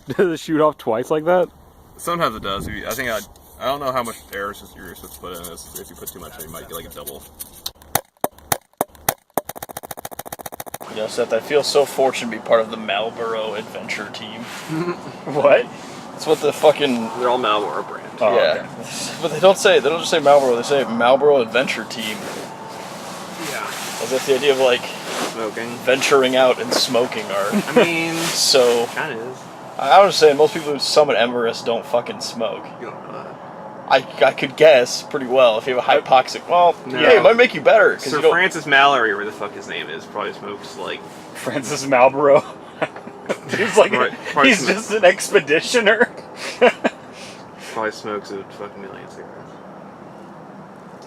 Does it shoot off twice like that? Sometimes it does. I don't know how much air you're supposed to put in this. If you put too much, you might get like a double. You know, Seth, I feel so fortunate to be part of the Marlboro Adventure team. What? That's what the fucking... They're all Marlboro brand. Oh, yeah. Okay. But they don't just say Marlboro, they say Marlboro Adventure Team. Yeah. Is that the idea of, like... Smoking. Venturing out and smoking are... I mean... So... Kinda is. I was saying, most people who summit Everest don't fucking smoke. You don't know that. I could guess pretty well. If you have a hypoxic... Well, no. Yeah, it might make you better. Sir Francis Mallory, where the fuck his name is, probably smokes, like... Francis Marlboro. He's like... he's just an expeditioner. Probably smokes a fucking million cigarettes.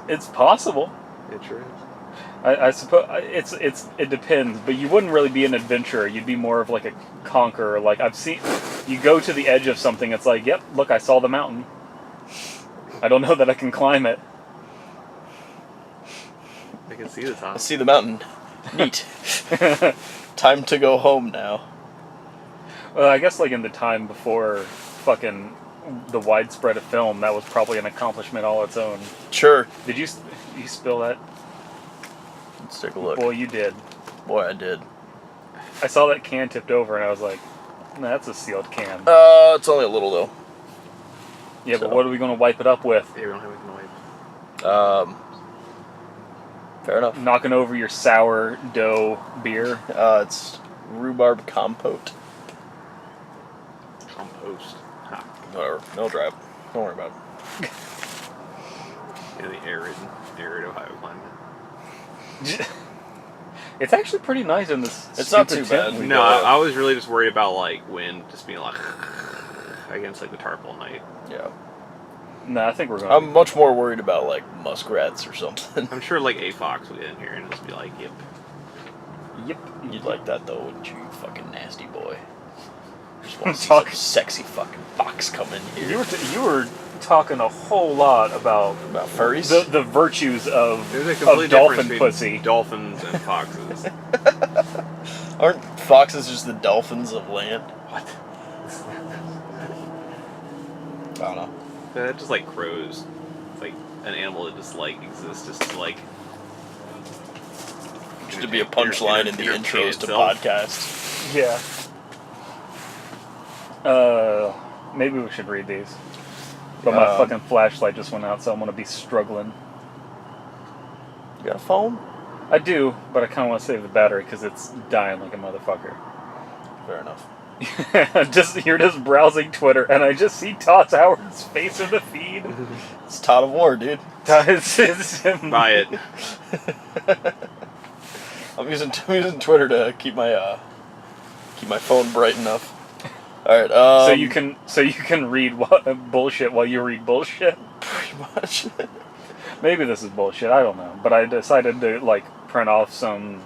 It's possible. It sure is. I suppose it depends, but you wouldn't really be an adventurer. You'd be more of like a conqueror. Like I've seen, you go to the edge of something. It's like, yep, look, I saw the mountain. I don't know that I can climb it. I can see the top. I see the mountain. Neat. Time to go home now. Well, I guess like in the time before fucking the widespread of film, that was probably an accomplishment all its own. Sure. Did you spill that? Let's take a look. Boy, you did. Boy, I did. I saw that can tipped over and I was like, nah, that's a sealed can. It's only a little though. Yeah, so. But what are we going to wipe it up with? Yeah, we don't have anything to wipe. Fair enough. Knocking over your sourdough beer. It's rhubarb compote. Compost. Ha. Whatever. No drive. Don't worry about it. In the arid Ohio climate. It's actually pretty nice in this. It's not too bad. No, I was really just worried about like wind just being like against like the tarp all night. Yeah. No, I think we're going. I'm much more worried about like muskrats or something. I'm sure like a fox would get in here and just be like, yep. Yep. You'd like that though, wouldn't you, you fucking nasty boy? Just want to see some sexy fucking fox come in here. You were talking a whole lot about furries, the virtues of dolphin pussy, dolphins and foxes. Aren't foxes just the dolphins of land? What? I don't know. They're just like crows. It's like an animal that just like exists just to like. Just to be a punchline in the intros to podcasts. Yeah. Maybe we should read these. But my fucking flashlight just went out, so I'm gonna be struggling. You got a phone? I do, but I kind of want to save the battery because it's dying like a motherfucker. Fair enough. You're just browsing Twitter, and I just see Todd Howard's face in the feed. It's Todd of War, dude. It's him. Buy it. I'm using Twitter to keep my phone bright enough. All right. So you can read bullshit while you read bullshit. Pretty much. Maybe this is bullshit. I don't know, but I decided to like print off some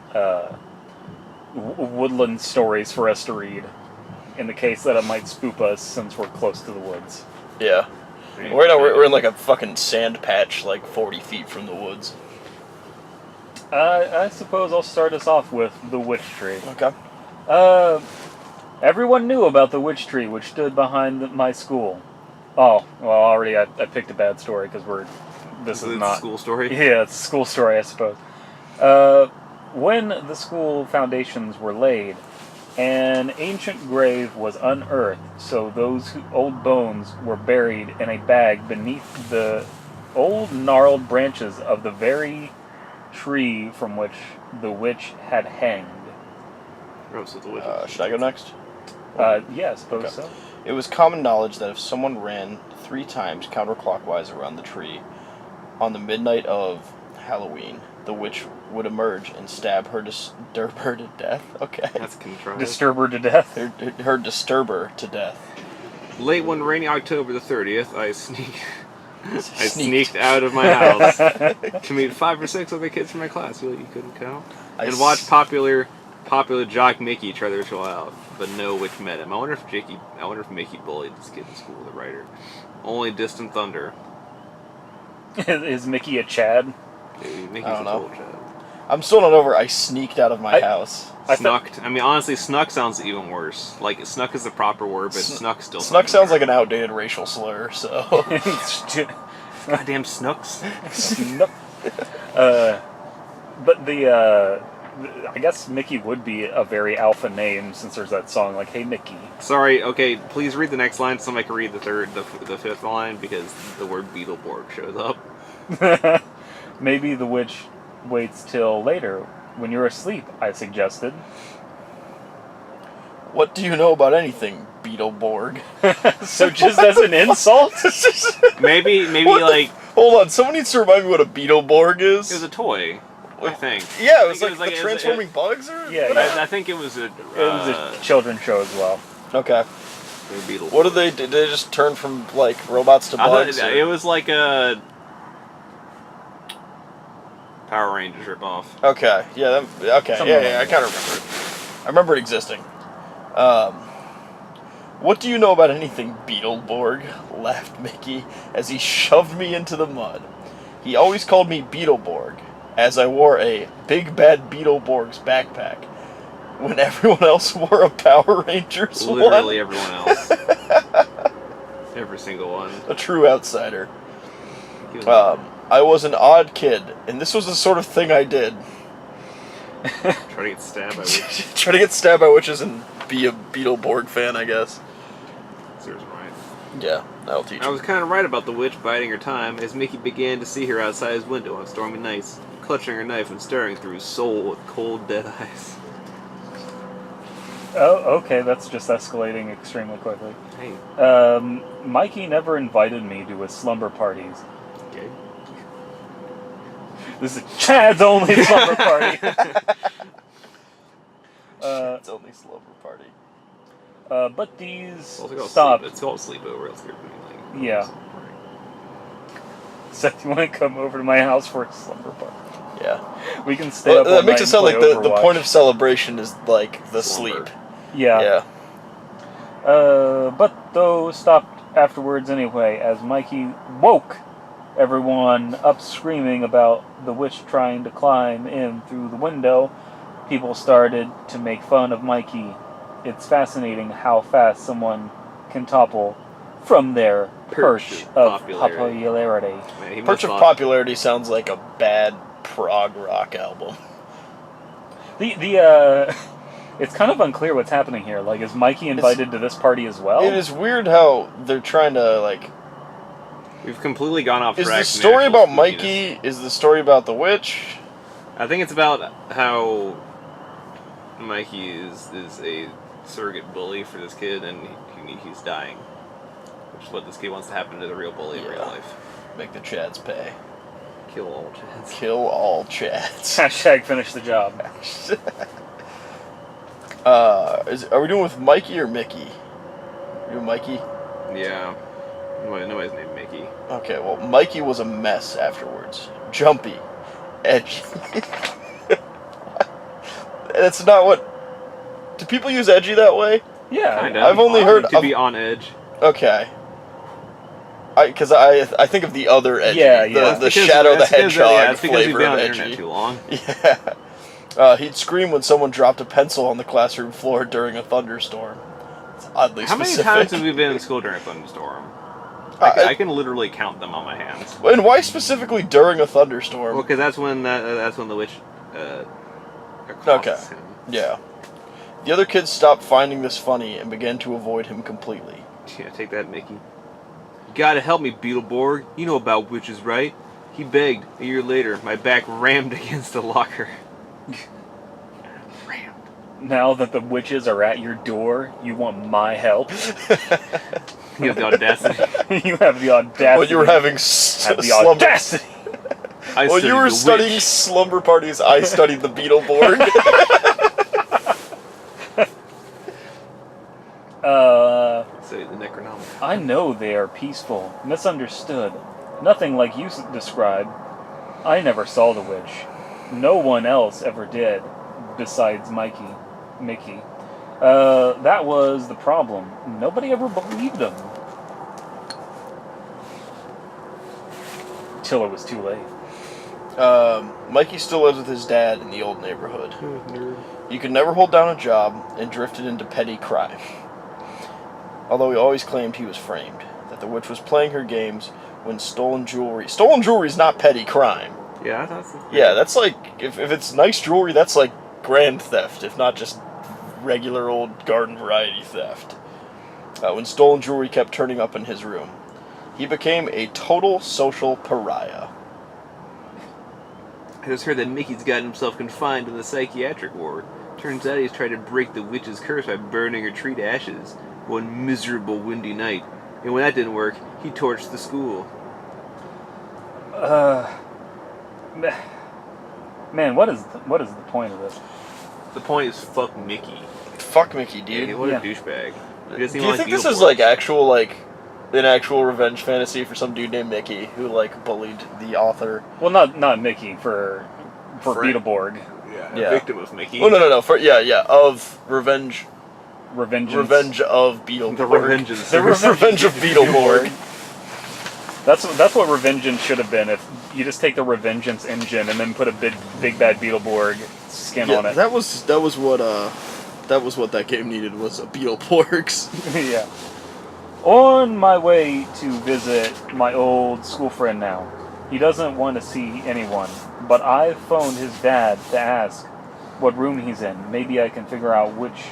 woodland stories for us to read, in the case that it might spook us since we're close to the woods. Yeah. We're in like a fucking sand patch, like 40 feet from the woods. I suppose I'll start us off with the witch tree. Okay. Everyone knew about the witch tree which stood behind my school. Oh, well, already I picked a bad story because this is not a school story. Yeah, it's a school story, I suppose. When the school foundations were laid, an ancient grave was unearthed, so those old bones were buried in a bag beneath the old gnarled branches of the very tree from which the witch had hanged. Oh, so the witch. Should I go next? Yeah, I suppose so. It was common knowledge that if someone ran 3 times counterclockwise around the tree on the midnight of Halloween, the witch would emerge and stab her, disturb her to death. Okay. That's contrived. Disturb her to death? Her disturber to death. Late one rainy October the 30th, I sneaked out of my house to meet 5 or 6 other kids from my class. You couldn't count. And watch popular jock Mickey try their show out, but no witch met him. I wonder if Mickey bullied this kid in school, the writer. Only distant thunder. Is Mickey a Chad? Dude, Mickey's I don't know. Chad. I'm still not over. I sneaked out of my house. Snucked. I mean, honestly, snuck sounds even worse. Like, snuck is the proper word, but snuck still. Snuck sounds like an outdated racial slur. So. Goddamn snooks. Snuck. But I guess Mickey would be a very alpha name since there's that song like "Hey Mickey." Sorry. Okay, please read the next line. Somebody can read the fifth line because the word Beetleborg shows up. Maybe the witch waits till later when you're asleep. I suggested. What do you know about anything, Beetleborg? So just as an insult? maybe like. Hold on, someone needs to remind me what a Beetleborg is. It was a toy. I think. Yeah, it was like the transforming bugs, or yeah. I think it was a. It was a children's show as well. Okay. What did they do? Did they just turn from like robots to bugs? It was like a Power Rangers ripoff. Okay. Yeah. Okay. Yeah. I kind of remember it. I remember it existing. What do you know about anything, Beetleborg? Laughed Mickey as he shoved me into the mud. He always called me Beetleborg, as I wore a Big Bad Beetleborg's backpack, when everyone else wore a Power Rangers one. Literally everyone else. Every single one. A true outsider. I was an odd kid, and this was the sort of thing I did. Try to get stabbed by witches. Try to get stabbed by witches and be a Beetleborg fan, I guess. Seriously, right. Yeah, that'll teach you. I was kind of right about the witch biding her time as Mickey began to see her outside his window on stormy nights, clutching her knife and staring through his soul with cold, dead eyes. Oh, okay, that's just escalating extremely quickly. Hey. Mikey never invited me to his slumber parties. Okay. This is Chad's only slumber party. Chad's only slumber party. But these stop. It's called sleepover. Else you're like, yeah. Seth, you want to come over to my house for a slumber party? Yeah. We can stay up all that makes night it sound like and play the point of celebration is like the slumber. sleep. Yeah. But those stopped afterwards anyway, as Mikey woke everyone up screaming about the witch trying to climb in through the window. People started to make fun of Mikey. It's fascinating how fast someone can topple from their perch of popularity. Man, Perch of popularity sounds like a bad prog rock album. It's kind of unclear what's happening here. Like, is Mikey invited to this party as well? It is weird how they're trying to, like... We've completely gone off track. Is the story about Mikey, is the story about the witch? I think it's about how Mikey is a surrogate bully for this kid, and he's dying. Which is what this kid wants to happen to the real bully in real life. Make the Chads pay. Kill all Chads. Kill all Chads. Hashtag finish the job. Are we doing with Mikey or Mickey? You Mikey? Yeah. Nobody's named Mickey. Okay, well, Mikey was a mess afterwards. Jumpy. Edgy. That's not what... Do people use edgy that way? Yeah. Kinda. I've only heard... To be on edge. Okay. Because I think of the other edgy. Yeah. The Shadow the Hedgehog flavor of edgy. Internet too long. Yeah. He'd scream when someone dropped a pencil on the classroom floor during a thunderstorm. It's oddly specific. How many times have we been in school during a thunderstorm? I can literally count them on my hands. And why specifically during a thunderstorm? Well, because that's when the witch okay. Him. Yeah. The other kids stopped finding this funny and began to avoid him completely. Yeah, take that, Mickey. You gotta help me, Beetleborg. You know about witches, right? He begged. A year later, my back rammed against the locker. Rammed. Now that the witches are at your door, you want my help? You have the audacity. You have the audacity. Well, you were having audacity. While you were studying slumber parties, I studied the Beetleborg. Say the Necronomicon. I know they are peaceful, misunderstood. Nothing like you described. I never saw the witch. No one else ever did, besides Mickey. That was the problem. Nobody ever believed him. Till it was too late. Mikey still lives with his dad in the old neighborhood. He could never hold down a job and drifted into petty crime. Although he always claimed he was framed, that the witch was playing her games when stolen jewelry... Stolen jewelry is not petty crime. Yeah, that's... Yeah, that's like... If it's nice jewelry, that's like grand theft, if not just regular old garden variety theft. When stolen jewelry kept turning up in his room, he became a total social pariah. I just heard that Mickey's gotten himself confined in the psychiatric ward. Turns out he's tried to break the witch's curse by burning her tree to ashes one miserable windy night. And when that didn't work, he torched the school. Man, what is the point of this? The point is fuck Mickey. Fuck Mickey, dude. Yeah, what a douchebag. Do you think this is like actual, like, an actual revenge fantasy for some dude named Mickey who, like, bullied the author? Well, not Mickey, for Beetleborg. Yeah, victim of Mickey. Oh, no, of revenge. Revenge of Beetleborg. The Revengeance. The Revenge of Beetleborg. That's what Revengeance should have been. If you just take the Revengeance engine and then put a big bad Beetleborg skin on it. That was what that game needed, was a Beetleborgs. Yeah. On my way to visit my old school friend now. He doesn't want to see anyone, but I phoned his dad to ask what room he's in. Maybe I can figure out which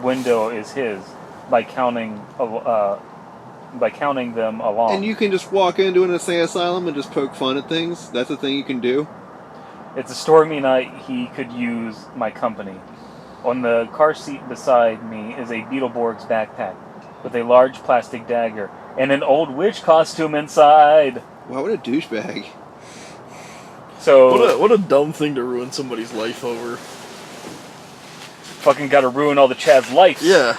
window is his by counting them along. And you can just walk into an insane asylum and just poke fun at things? That's a thing you can do? It's a stormy night. He could use my company. On the car seat beside me is a Beetleborg's backpack with a large plastic dagger and an old witch costume inside. Wow, what a douchebag. So what a dumb thing to ruin somebody's life over. Fucking gotta ruin all the Chad's life. Yeah.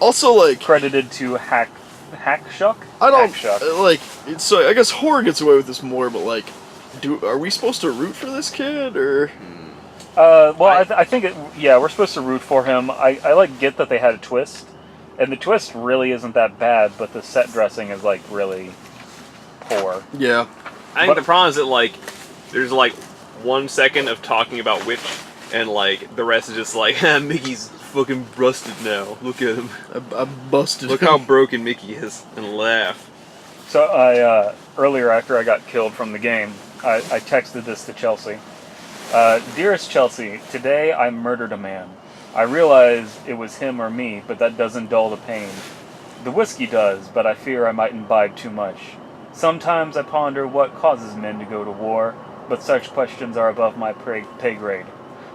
Also, like, credited to Hackshuck. I don't Hackshuck. like. So I guess horror gets away with this more, but like, are we supposed to root for this kid or? I think we're supposed to root for him. I get that they had a twist, and the twist really isn't that bad, but the set dressing is like really poor. Yeah. I think the problem is that like there's like 1 second of talking about witch, and like the rest is just like Mickey's fucking busted now. Look at him. I'm busted. Look how broken Mickey is, and laugh. So I earlier after I got killed from the game, I texted this to Chelsea. Dearest Chelsea, today I murdered a man. I realize it was him or me, but that doesn't dull the pain. The whiskey does, but I fear I might imbibe too much. Sometimes I ponder what causes men to go to war, but such questions are above my pay grade.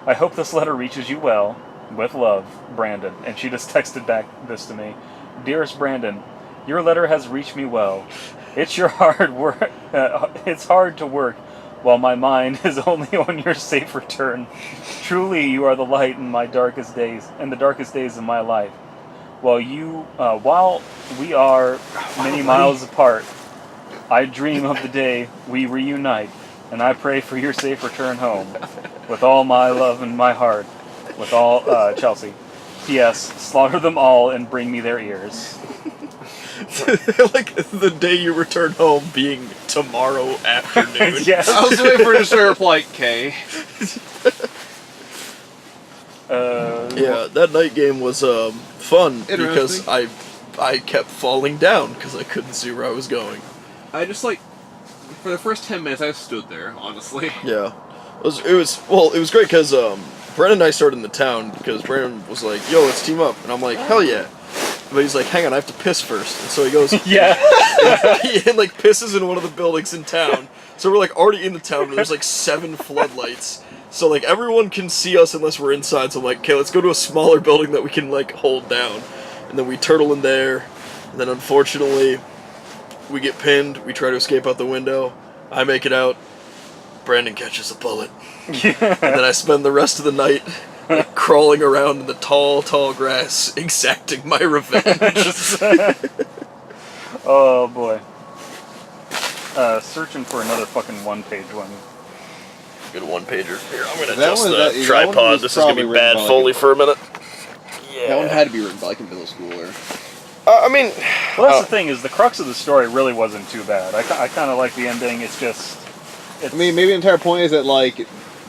I hope this letter reaches you well. With love, Brandon. And she just texted back this to me. Dearest Brandon, your letter has reached me well. It's your hard work. It's hard to work while my mind is only on your safe return. Truly, you are the light in my darkest days, and the darkest days of my life. While we are many miles apart, I dream of the day we reunite, and I pray for your safe return home. With all my love in my heart. With all, Chelsea. P.S. Slaughter them all and bring me their ears. Like the day you return home being tomorrow afternoon. Yes. I was waiting for it to reply K. Yeah, that night game was fun because I kept falling down because I couldn't see where I was going. I just like for the first 10 minutes I stood there, honestly. Yeah, it was great because Brennan and I started in the town because Brennan was like, "Yo, let's team up," and I'm like, "Hell yeah!" But he's like, "Hang on, I have to piss first," and so he goes, Yeah. and like pisses in one of the buildings in town. So we're like already in the town, and there's like 7 floodlights. So like everyone can see us unless we're inside. So I'm like, okay, let's go to a smaller building that we can like hold down, and then we turtle in there, and then unfortunately, we get pinned. We try to escape out the window. I make it out. Brandon catches a bullet. And then I spend the rest of the night like, crawling around in the tall, tall grass, exacting my revenge. Oh boy. Searching for another fucking one-page one. Good one-pager. Here, I'm gonna That adjust one- the that- that one tripod. was This is gonna be probably bad written by, Foley like, for a minute. Yeah. That one had to be written by like a middle schooler. I mean... Well, that's the thing, is the crux of the story really wasn't too bad. I kind of like the ending. It's just... it's, I mean, maybe the entire point is that like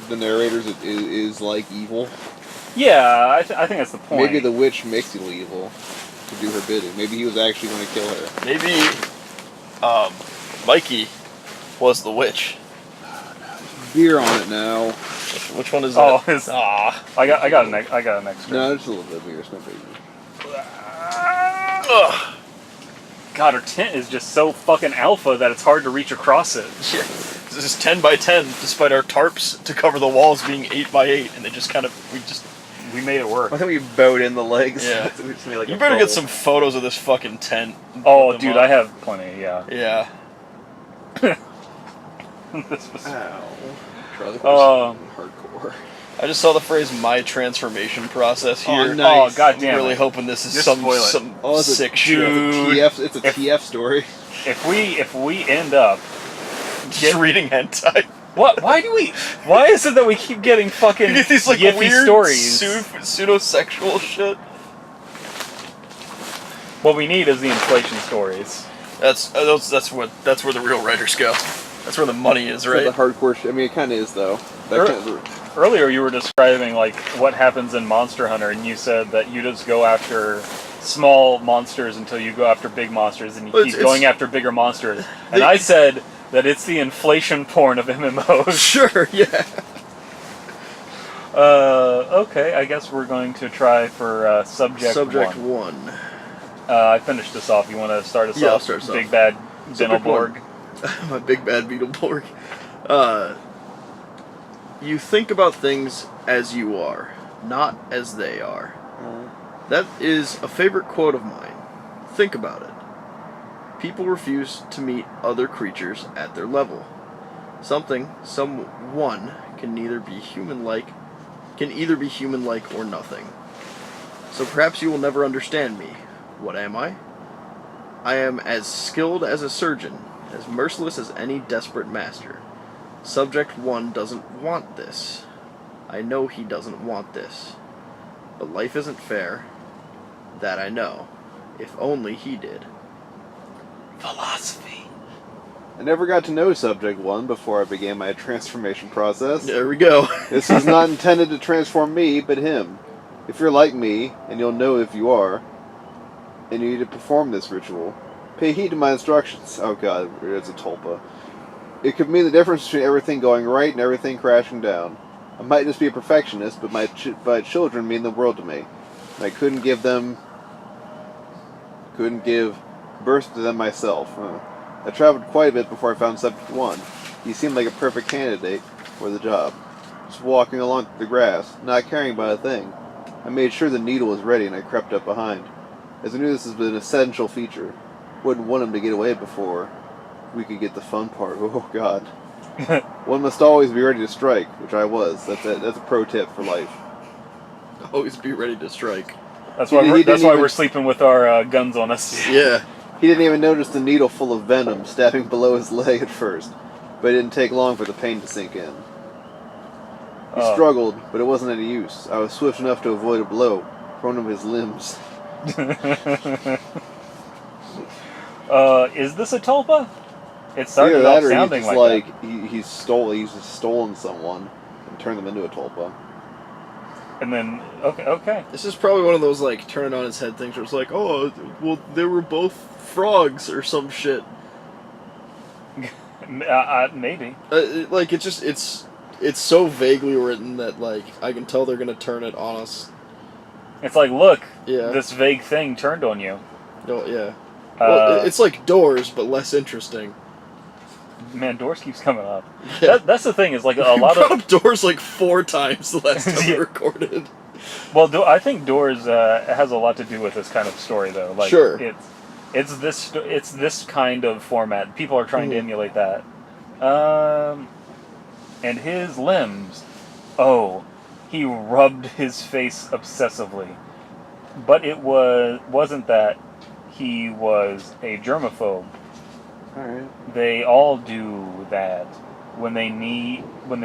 the narrator is like evil. yeah, I think that's the point. Maybe the witch makes you evil to do her bidding. Maybe he was actually going to kill her. Maybe Mikey was the witch. Beer on it now. Which one is Oh, that? I got an extra. No, just a little bit of beer. It's no biggie. Ugh. God, her tent is just so fucking alpha that it's hard to reach across it. Yeah. This is 10 by 10, despite our tarps to cover the walls being 8 by 8, and they just We made it work. I think we bowed in the legs. Yeah. We just made, like, You a better bubble. get some photos of this fucking tent. Oh, Put them dude, up. I have plenty. Yeah. Yeah. This was, Ow. Charlie Oh. hardcore. I just saw the phrase "my transformation process" here. Oh, nice. Oh, God I'm damn really it. hoping this is Just some spoil it. Oh, it's sick a, shit. Dude. It's a If- TF story. If we end up, Just reading hentai. why is it that we keep getting fucking You get these like yiffy weird stories? pseudo-sexual shit. What we need is the inflation stories. That's where the real writers go. That's where the money is, For right? the hardcore shit. I mean, it kind of is, though. Er- That kind of, Earlier you were describing like what happens in Monster Hunter, and you said that you just go after small monsters until you go after big monsters, and you Well, keep it's- going after bigger monsters. And I said that it's the inflation porn of MMOs. Sure, yeah. Okay, I guess we're going to try for subject one. 1. I finished this off. You want to start us Yeah, I'll off? start us Big off. Bad Subject Beetleborg. My big bad Beetleborg. You think about things as you are, not as they are. That is a favorite quote of mine. Think about it. People refuse to meet other creatures at their level. Someone can either be human-like or nothing. So perhaps you will never understand me. What am I? I am as skilled as a surgeon, as merciless as any desperate master. Subject 1 doesn't want this. I know he doesn't want this. But life isn't fair. That I know. If only he did. Philosophy. I never got to know Subject 1 before I began my transformation process. There we go. This is not intended to transform me, but him. If you're like me, and you'll know if you are, and you need to perform this ritual, pay heed to my instructions. Oh god, it's a tulpa. It could mean the difference between everything going right and everything crashing down. I might just be a perfectionist, but my children mean the world to me. And I couldn't give birth to them myself. I traveled quite a bit before I found Subject 1. He seemed like a perfect candidate for the job. Just walking along through the grass, not caring about a thing. I made sure the needle was ready and I crept up behind, as I knew this was an essential feature. Wouldn't want him to get away before we could get the fun part. Oh god. One must always be ready to strike, which I was. That's a pro tip for life. Always be ready to strike. That's why He we're, didn't even- we're sleeping with our guns on us. Yeah. He didn't even notice the needle full of venom stabbing below his leg at first, but it didn't take long for the pain to sink in. He struggled, but it wasn't any use. I was swift enough to avoid a blow from one of his limbs. Is this a tulpa? It started Either off that or sounding he's just like like he's just stolen someone and turned them into a tulpa. that. And then, okay. This is probably one of those, like, turn it on its head things where it's like, oh, well, they were both frogs or some shit. Maybe. Like, it's so vaguely written that, like, I can tell they're gonna turn it on us. It's like, look, Yeah. this vague thing turned on you. No, yeah. Well, Uh, it's like Doors, but less interesting. Man, Doors keeps coming up. Yeah. That's the thing, is like a We lot brought of... up Doors like 4 times the last time we Yeah. recorded. Well, I think Doors has a lot to do with this kind of story, though. Like, Sure. It's this kind of format. People are trying to emulate that. And his limbs, he rubbed his face obsessively. But it wasn't that he was a germaphobe. Alright. They all do that when the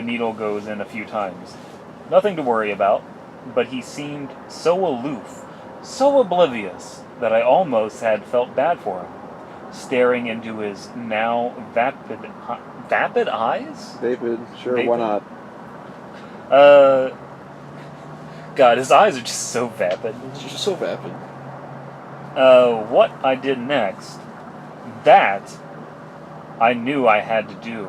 needle goes in a few times. Nothing to worry about, but he seemed so aloof, so oblivious, that I almost had felt bad for him. staring into his now vapid eyes? Vapid, sure, Vapid? why not? God, his eyes are just so vapid. It's just so vapid. What I did next, that I knew I had to do,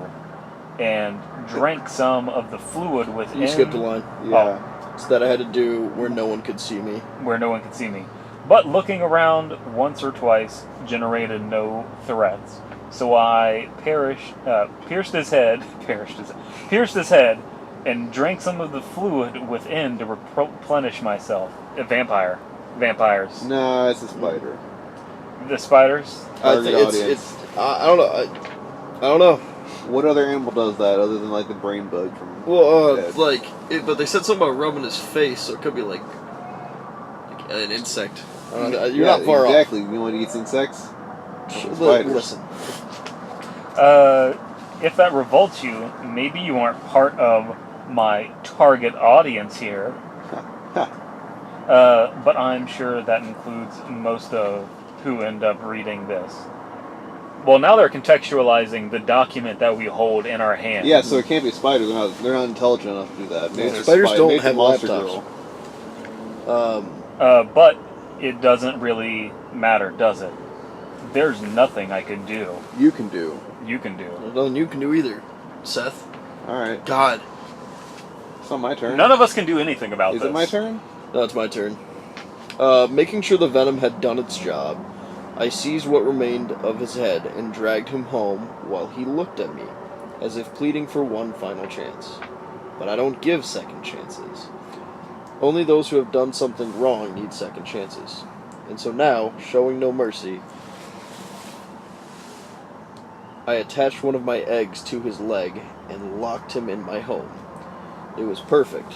and drank some of the fluid within. You skipped a line. Yeah. So that I had to do where no one could see me. Where no one could see me. But looking around once or twice generated no threats. So I pierced his head, and drank some of the fluid within to replenish myself. Vampires. No, it's a spider. The spiders? I Target think audience. it's I don't know. I don't know. What other animal does that other than like the brain bug from? Well, Dead? but they said something about rubbing his face, so it could be like an insect. You're not far exactly. You know what eats insects? off. Spiders. Listen, If that revolts you, maybe you aren't part of my target audience here. But I'm sure that includes most of who end up reading this. Well, now they're contextualizing the document that we hold in our hand. Yeah, so it can't be spiders. They're not intelligent enough to do that. Maybe it's a spiders don't maybe it's a have monster laptops. girl. But it doesn't really matter, does it? There's nothing I can do. You can do. You can do. there's nothing you can do either, Seth. All right. God. It's not my turn. None of us can do anything about Is this. it my turn? No, it's my turn. Making sure the venom had done its job, I seized what remained of his head and dragged him home while he looked at me, as if pleading for one final chance. But I don't give second chances. Only those who have done something wrong need second chances. And so now, showing no mercy, I attached one of my eggs to his leg and locked him in my home. It was perfect.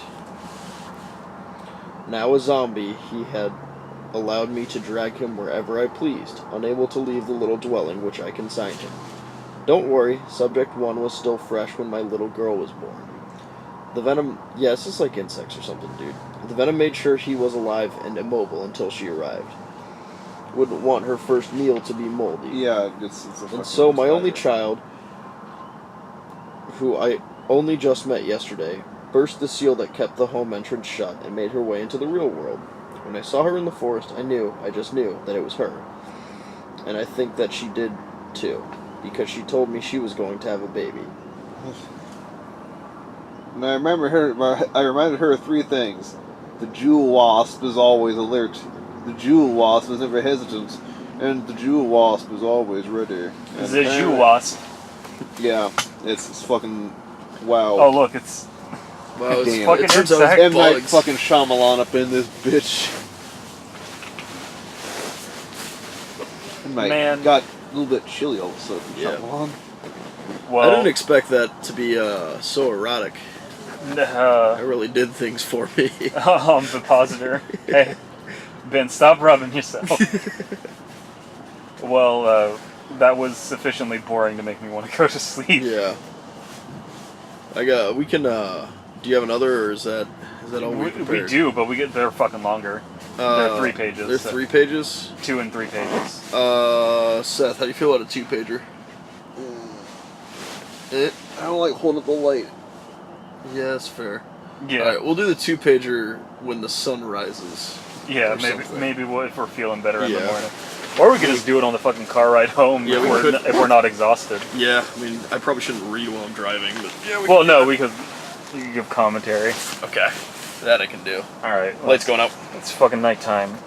Now a zombie, he had allowed me to drag him wherever I pleased, unable to leave the little dwelling which I consigned him. Don't worry, Subject 1 was still fresh when my little girl was born. The venom... Yeah, it's just like insects or something, dude. The venom made sure he was alive and immobile until she arrived. Wouldn't want her first meal to be moldy. Yeah, it's a And fucking so my only spider. child, who I only just met yesterday, burst the seal that kept the home entrance shut and made her way into the real world. When I saw her in the forest, I just knew that it was her. And I think that she did too, because she told me she was going to have a baby. And I reminded her of three things. The jewel wasp is always alert. The jewel wasp is never hesitant. And the jewel wasp is always ready. And The Jew wasp. Yeah, it's fucking... Wow. Oh, look, it's... Wow, Damn. Fucking it turns out insect. it's M. Night bugs. fucking Shyamalan up in this bitch. M. Night Man. got a little bit chilly all of a sudden. Yeah. Shyamalan. Well, I didn't expect that to be so erotic. It really did things for me. the positor. Hey, Ben, stop rubbing yourself. Well, that was sufficiently boring to make me want to go to sleep. Yeah. We can, do you have another, or is that all we We prepared? do, but they're fucking longer. They're 3 pages. They're so 3 pages? 2 and 3 pages. Seth, how do you feel about a 2-pager? I don't like holding up the light. Yeah, that's fair. Yeah, Alright, we'll do the 2-pager when the sun rises. yeah. or Maybe something. if we're feeling better in the Yeah. morning, or we could just do it on the fucking car ride home Yeah, we could. if we're not exhausted. Yeah, I mean, I probably shouldn't read while I'm driving, but yeah, we Well, can no, do we could give commentary. that. Okay, that I can do. All right, Lights going out. It's fucking nighttime.